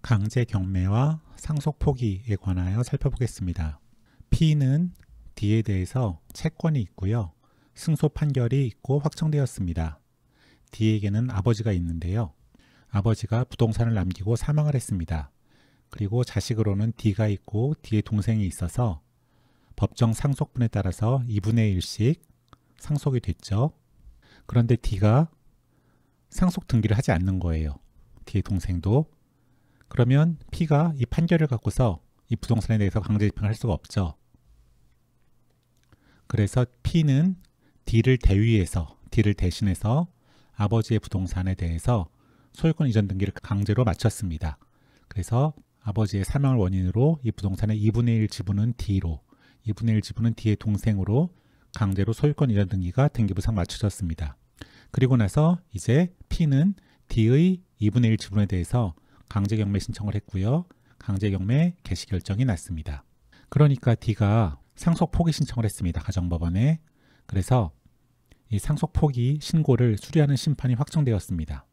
강제 경매와 상속 포기에 관하여 살펴보겠습니다. P는 D에 대해서 채권이 있고요. 승소 판결이 있고 확정되었습니다. D에게는 아버지가 있는데요. 아버지가 부동산을 남기고 사망을 했습니다. 그리고 자식으로는 D가 있고 D의 동생이 있어서 법정 상속분에 따라서 2분의 1씩 상속이 됐죠. 그런데 D가 상속 등기를 하지 않는 거예요. D의 동생도. 그러면 P가 이 판결을 갖고서 이 부동산에 대해서 강제 집행을 할 수가 없죠. 그래서 P는 D를 대신해서 아버지의 부동산에 대해서 소유권 이전 등기를 강제로 마쳤습니다. 그래서 아버지의 사망을 원인으로 이 부동산의 2분의 1 지분은 D로, 2분의 1 지분은 D의 동생으로 강제로 소유권 이전 등기가 등기부상 마쳐졌습니다. 그리고 나서 이제 P는 D의 2분의 1 지분에 대해서 강제경매 신청을 했고요. 강제경매 개시 결정이 났습니다. 그러니까 D가 상속 포기 신청을 했습니다. 가정법원에. 그래서 이 상속 포기 신고를 수리하는 심판이 확정되었습니다.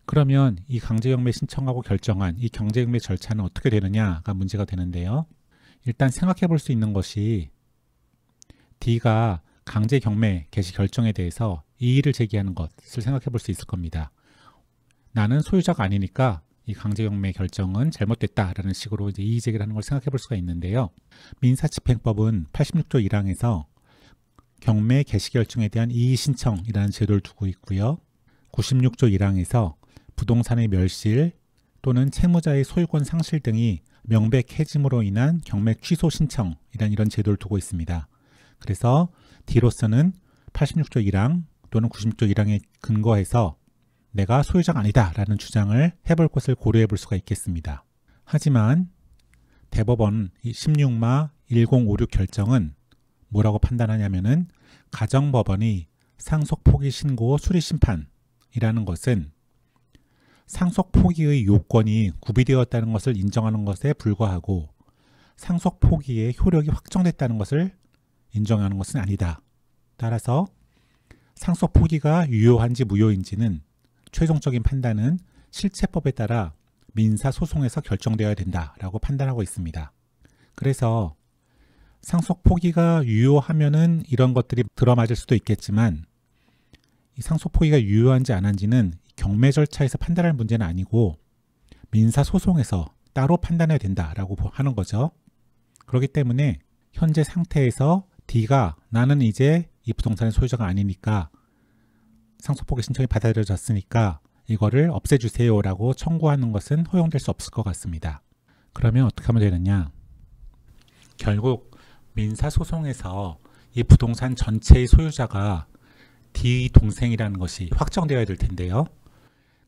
그러면 이 강제경매 신청하고 결정한 이 강제경매 절차는 어떻게 되느냐가 문제가 되는데요. 일단 생각해 볼 수 있는 것이 D가 강제경매 개시 결정에 대해서 이의를 제기하는 것을 생각해 볼 수 있을 겁니다. 나는 소유자가 아니니까 이 강제경매 결정은 잘못됐다라는 식으로 이제 이의 제기를 하는 걸 생각해 볼 수가 있는데요. 민사집행법은 86조 1항에서 경매 개시 결정에 대한 이의 신청이라는 제도를 두고 있고요. 96조 1항에서 부동산의 멸실 또는 채무자의 소유권 상실 등이 명백해짐으로 인한 경매 취소 신청이라는 이런 제도를 두고 있습니다. 그래서 D로서는 86조 1항 또는 96조 1항에 근거해서 내가 소유자가 아니다 라는 주장을 해볼 것을 고려해 볼 수가 있겠습니다. 하지만 대법원 16마 1056 결정은 뭐라고 판단하냐면은 가정법원이 상속 포기 신고 수리 심판이라는 것은 상속 포기의 요건이 구비되었다는 것을 인정하는 것에 불과하고 상속 포기의 효력이 확정됐다는 것을 인정하는 것은 아니다. 따라서 상속 포기가 유효한지 무효인지는 최종적인 판단은 실체법에 따라 민사소송에서 결정되어야 된다라고 판단하고 있습니다. 그래서 상속 포기가 유효하면은 이런 것들이 들어맞을 수도 있겠지만 이 상속 포기가 유효한지 안 한지는 경매 절차에서 판단할 문제는 아니고 민사소송에서 따로 판단해야 된다라고 하는 거죠. 그렇기 때문에 현재 상태에서 D가 나는 이제 이 부동산의 소유자가 아니니까 상속포기 신청이 받아들여졌으니까 이거를 없애주세요 라고 청구하는 것은 허용될 수 없을 것 같습니다. 그러면 어떻게 하면 되느냐? 결국 민사소송에서 이 부동산 전체의 소유자가 D 동생이라는 것이 확정되어야 될 텐데요.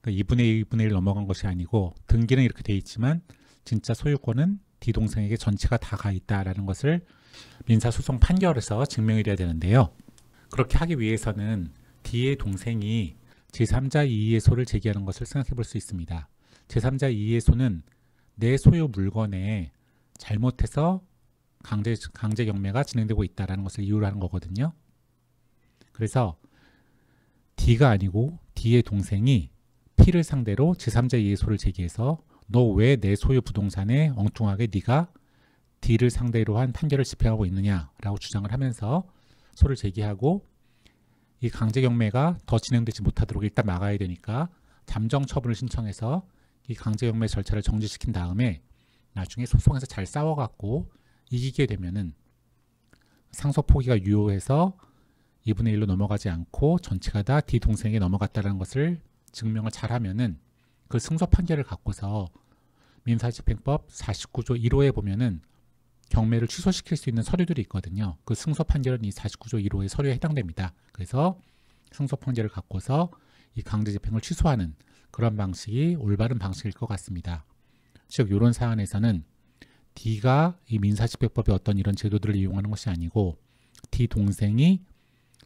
2분의 1 넘어간 것이 아니고 등기는 이렇게 되어 있지만 진짜 소유권은 D 동생에게 전체가 다 가 있다라는 것을 민사소송 판결에서 증명이 돼야 되는데요. 그렇게 하기 위해서는 D의 동생이 제3자 이의소를 제기하는 것을 생각해 볼 수 있습니다. 제3자 이의소는 내 소유 물건에 잘못해서 강제 경매가 진행되고 있다는 것을 이유로 하는 거거든요. 그래서 D가 아니고 D의 동생이 P를 상대로 제3자 이의소를 제기해서 너 왜 내 소유 부동산에 엉뚱하게 네가 D를 상대로 한 판결을 집행하고 있느냐라고 주장을 하면서 소를 제기하고 이 강제 경매가 더 진행되지 못하도록 일단 막아야 되니까 잠정 처분을 신청해서 이 강제 경매 절차를 정지시킨 다음에 나중에 소송에서 잘 싸워갖고 이기게 되면은 상속 포기가 유효해서 2분의 1로 넘어가지 않고 전체가 다 D 동생에게 넘어갔다는 것을 증명을 잘하면은 그 승소 판결을 갖고서 민사집행법 49조 1호에 보면은 경매를 취소시킬 수 있는 서류들이 있거든요. 그 승소 판결은 이 49조 1호의 서류에 해당됩니다. 그래서 승소 판결을 갖고서 이 강제 집행을 취소하는 그런 방식이 올바른 방식일 것 같습니다. 즉 이런 사안에서는 D가 이 민사집행법의 어떤 이런 제도들을 이용하는 것이 아니고 D 동생이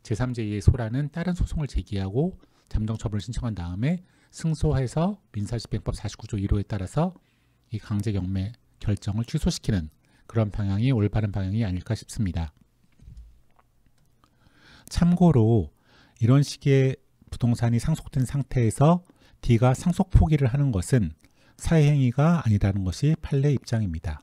제3자 소라는 다른 소송을 제기하고 잠정처분을 신청한 다음에 승소해서 민사집행법 49조 1호에 따라서 이 강제 경매 결정을 취소시키는 그런 방향이 올바른 방향이 아닐까 싶습니다. 참고로 이런 식의 부동산이 상속된 상태에서 D가 상속 포기를 하는 것은 사회행위가 아니라는 것이 판례 입장입니다.